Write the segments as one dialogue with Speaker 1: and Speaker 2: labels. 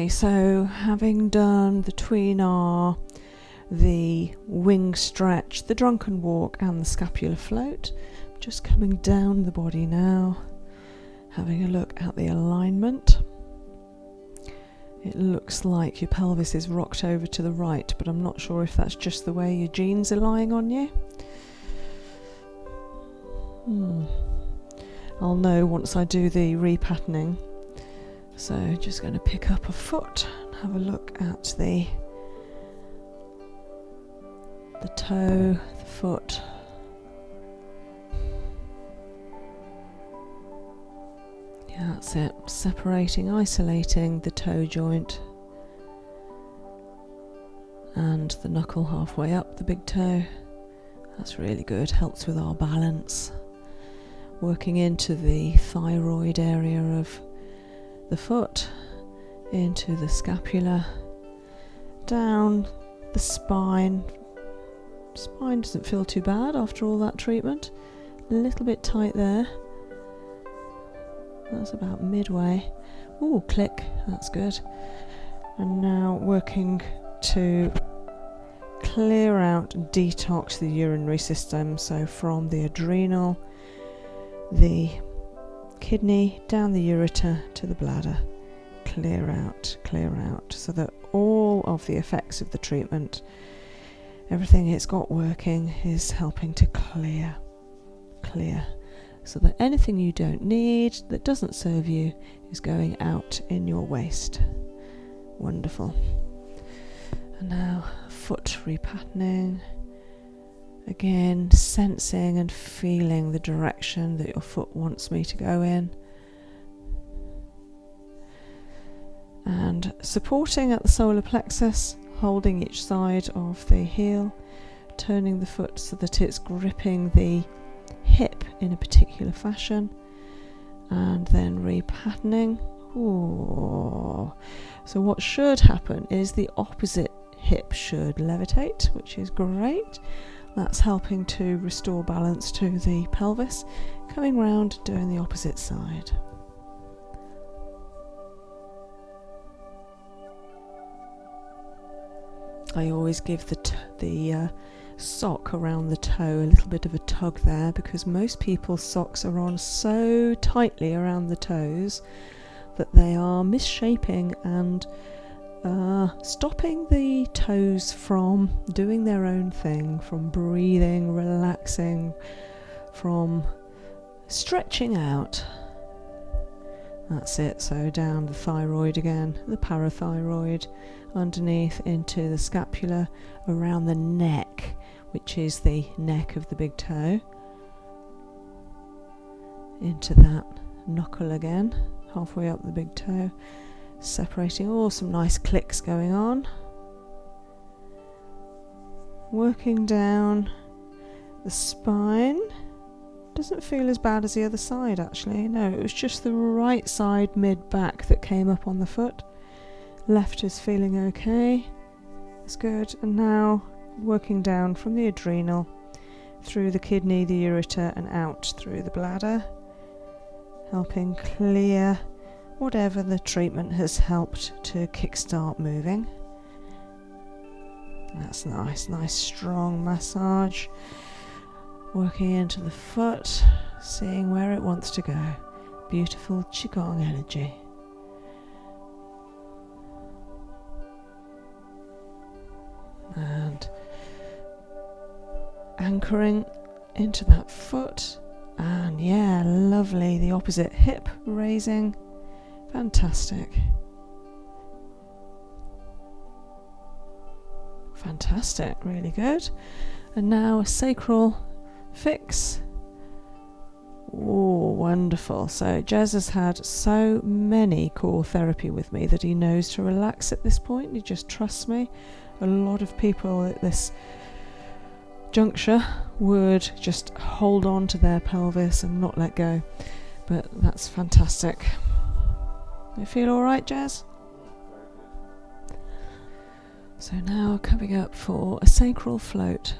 Speaker 1: Okay, so having done the tuina, the wing stretch, the drunken walk and the scapular float, just coming down the body now, having a look at the alignment. It looks like your pelvis is rocked over to the right, but I'm not sure if that's just the way your genes are lying on you. I'll know once I do the repatterning. So just going to pick up a foot and have a look at the toe, the foot. Yeah, that's it. Separating, isolating the toe joint and the knuckle halfway up the big toe. That's really good, helps with our balance. Working into the thyroid area of the foot, into the scapula, down the spine. Spine doesn't feel too bad after all that treatment. A little bit tight there. That's about midway. Ooh, click, that's good. And now working to clear out and detox the urinary system, so from the adrenal, the kidney, down the ureter to the bladder. Clear out, so that all of the effects of the treatment, everything it's got working, is helping to clear, so that anything you don't need, that doesn't serve you, is going out in your waste. Wonderful. And now foot repatterning. Again, sensing and feeling the direction that your foot wants me to go in. And supporting at the solar plexus, holding each side of the heel, turning the foot so that it's gripping the hip in a particular fashion, and then repatterning. Ooh. So what should happen is the opposite hip should levitate, which is great. That's helping to restore balance to the pelvis. Coming round, doing the opposite side. I always give the sock around the toe a little bit of a tug there, because most people's socks are on so tightly around the toes that they are misshaping and stopping the toes from doing their own thing, from breathing, relaxing, from stretching out. That's it. So down the thyroid again, the parathyroid, underneath into the scapula, around the neck, which is the neck of the big toe, into that knuckle again, halfway up the big toe, separating. Oh, some nice clicks going on. Working down the spine. Doesn't feel as bad as the other side, actually. No, it was just the right side mid-back that came up on the foot. Left is feeling okay. That's good. And now working down from the adrenal, through the kidney, the ureter, and out through the bladder, helping clear whatever the treatment has helped to kickstart moving. That's nice strong massage. Working into the foot, seeing where it wants to go. Beautiful QiGong energy. And anchoring into that foot. And yeah, lovely. The opposite hip raising. Fantastic. Fantastic, really good. And now a sacral fix. Oh, wonderful. So Jez has had so many core therapy with me that he knows to relax at this point. He just trusts me. A lot of people at this juncture would just hold on to their pelvis and not let go. But that's fantastic. You feel all right, Jez? So now coming up for a sacral float.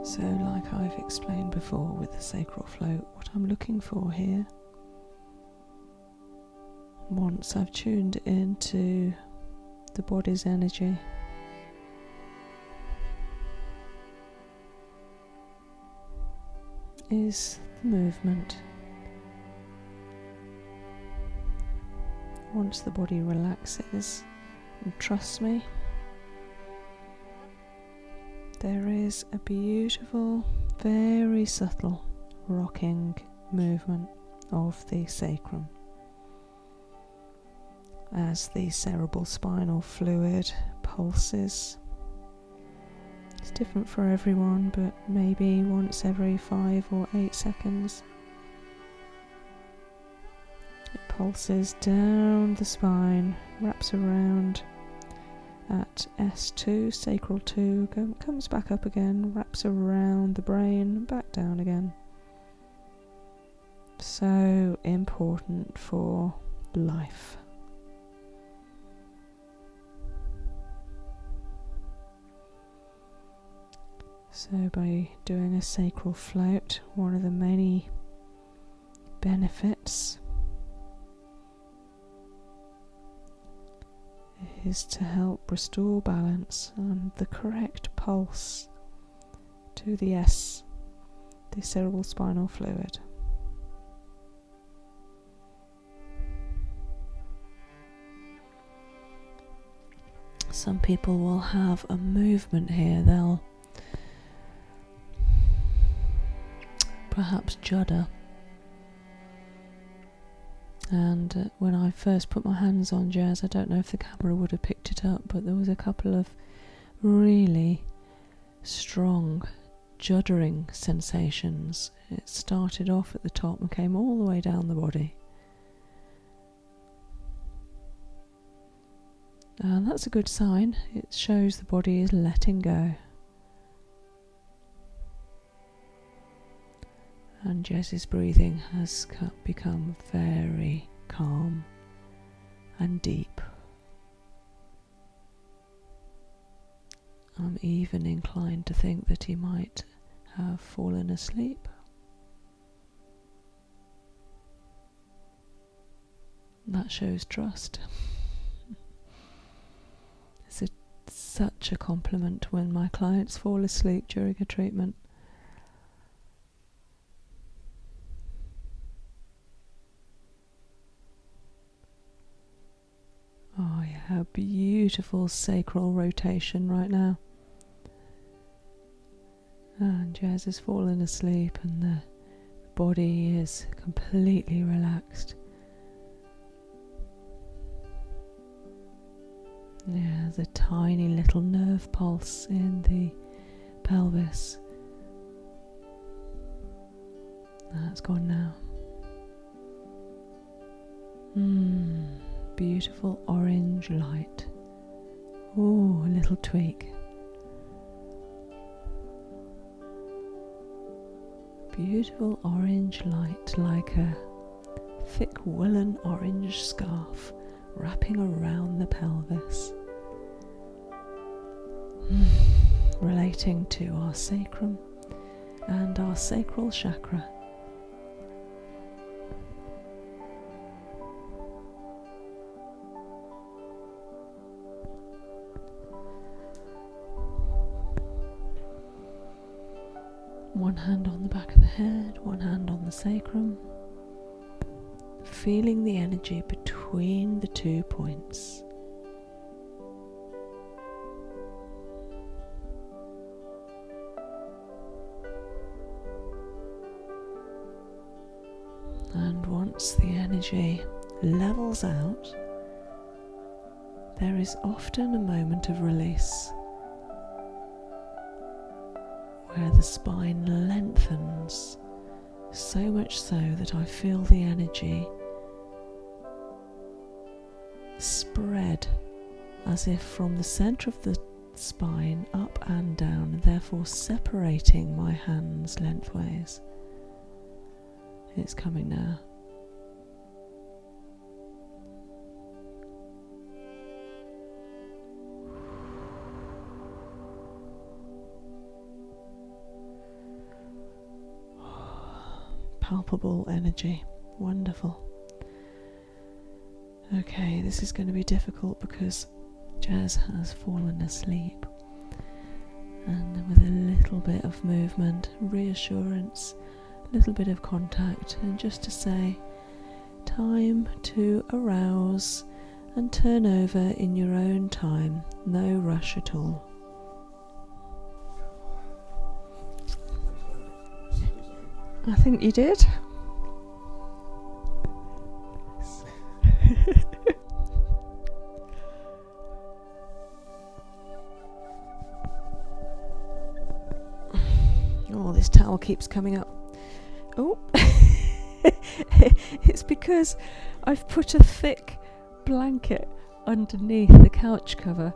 Speaker 1: So like I've explained before with the sacral float, what I'm looking for here, once I've tuned into the body's energy, is the movement. Once the body relaxes, and trust me, there is a beautiful, very subtle rocking movement of the sacrum as the cerebral spinal fluid pulses. It's different for everyone, but maybe once every 5 or 8 seconds. It pulses down the spine, wraps around at S2, sacral 2, comes back up again, wraps around the brain, back down again. So important for life. So by doing a sacral float, one of the many benefits is to help restore balance and the correct pulse to the S, the cerebral spinal fluid. Some people will have a movement here, they'll perhaps judder, and when I first put my hands on Jazz, I don't know if the camera would have picked it up, but there was a couple of really strong juddering sensations. It started off at the top and came all the way down the body, and that's a good sign. It shows the body is letting go. And Jess's breathing has become very calm and deep. I'm even inclined to think that he might have fallen asleep. That shows trust. It's such a compliment when my clients fall asleep during a treatment. Oh yeah, a beautiful sacral rotation right now. And Jazz has fallen asleep and the body is completely relaxed. Yeah, there's a tiny little nerve pulse in the pelvis. That's gone now. Beautiful orange light. Oh, a little tweak. Beautiful orange light, like a thick woolen orange scarf wrapping around the pelvis. Relating to our sacrum and our sacral chakra. One hand on the back of the head, one hand on the sacrum, feeling the energy between the 2 points. And once the energy levels out, there is often a moment of release, where the spine lengthens, so much so that I feel the energy spread as if from the center of the spine up and down, therefore separating my hands lengthways. It's coming now. palpable energy. Wonderful. Okay, this is going to be difficult because Jazz has fallen asleep, and with a little bit of movement, reassurance, a little bit of contact, and just to say, time to arouse and turn over in your own time, no rush at all. I think you did. Oh, this towel keeps coming up. Oh, it's because I've put a thick blanket underneath the couch cover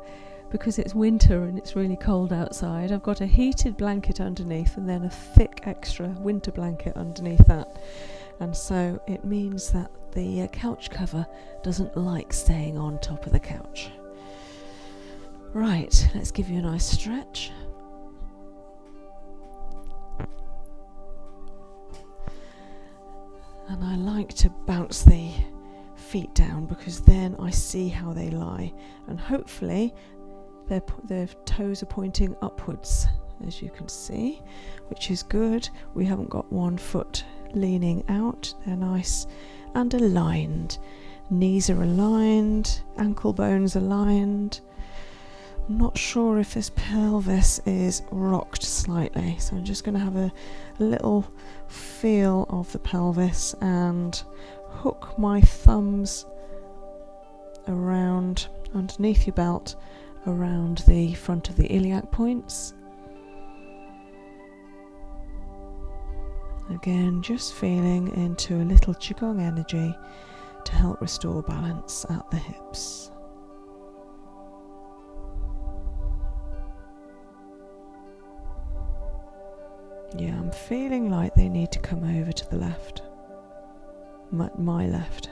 Speaker 1: because it's winter and it's really cold outside. I've got a heated blanket underneath and then a thick extra winter blanket underneath that, and so it means that the couch cover doesn't like staying on top of the couch. Right, let's give you a nice stretch. And I like to bounce the feet down because then I see how they lie, and hopefully their toes are pointing upwards, as you can see, which is good. We haven't got one foot leaning out. They're nice and aligned. Knees are aligned, ankle bones aligned. I'm not sure if this pelvis is rocked slightly, so I'm just going to have a little feel of the pelvis and hook my thumbs around underneath your belt, around the front of the iliac points. Again, just feeling into a little QiGong energy to help restore balance at the hips. Yeah, I'm feeling like they need to come over to the left. My left.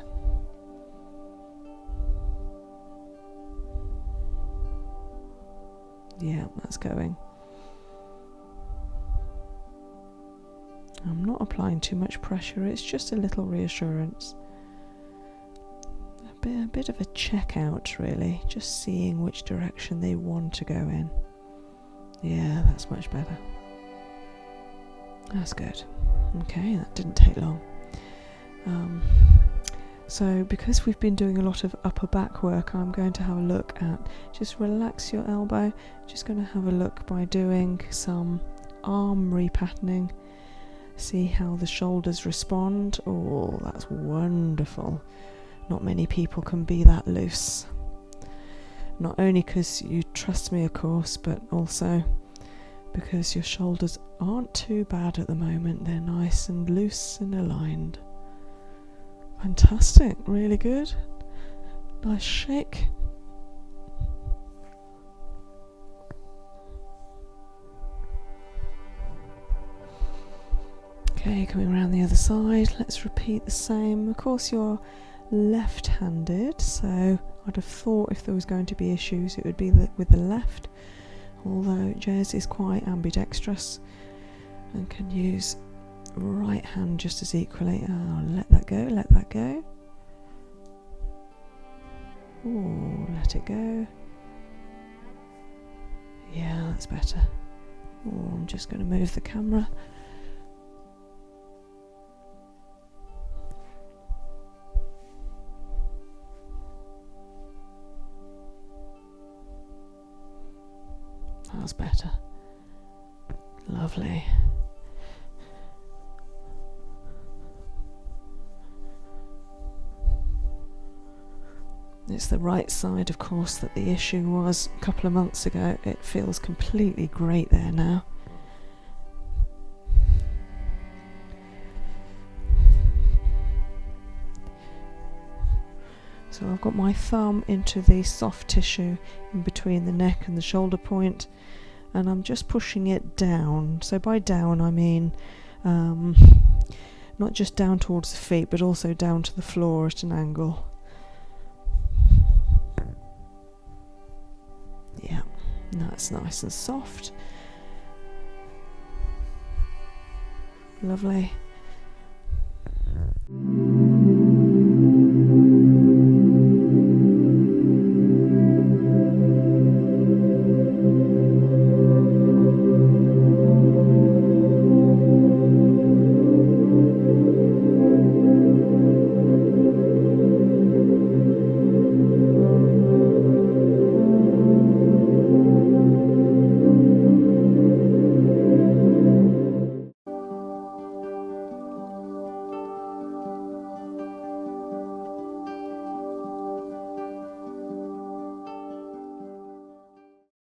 Speaker 1: Yeah, that's going. I'm not applying too much pressure, it's just a little reassurance. A bit of a check out, really, just seeing which direction they want to go in. Yeah, that's much better. That's good. Okay, that didn't take long. So because we've been doing a lot of upper back work, I'm going to have a look at, just relax your elbow, just going to have a look by doing some arm repatterning, see how the shoulders respond. Oh, that's wonderful. Not many people can be that loose. Not only because you trust me, of course, but also because your shoulders aren't too bad at the moment. They're nice and loose and aligned. Fantastic, really good. Nice shake. Okay, coming around the other side, let's repeat the same. Of course, you're left-handed, so I'd have thought if there was going to be issues, it would be with the left, although Jez is quite ambidextrous and can use right hand just as equally. Oh, let that go, let that go. Oh, let it go. Yeah, that's better. Oh, I'm just going to move the camera. That's better. Lovely. It's the right side, of course, that the issue was a couple of months ago. It feels completely great there now. So I've got my thumb into the soft tissue in between the neck and the shoulder point, and I'm just pushing it down. So by down I mean not just down towards the feet, but also down to the floor at an angle. Yeah, that's nice and soft. Lovely.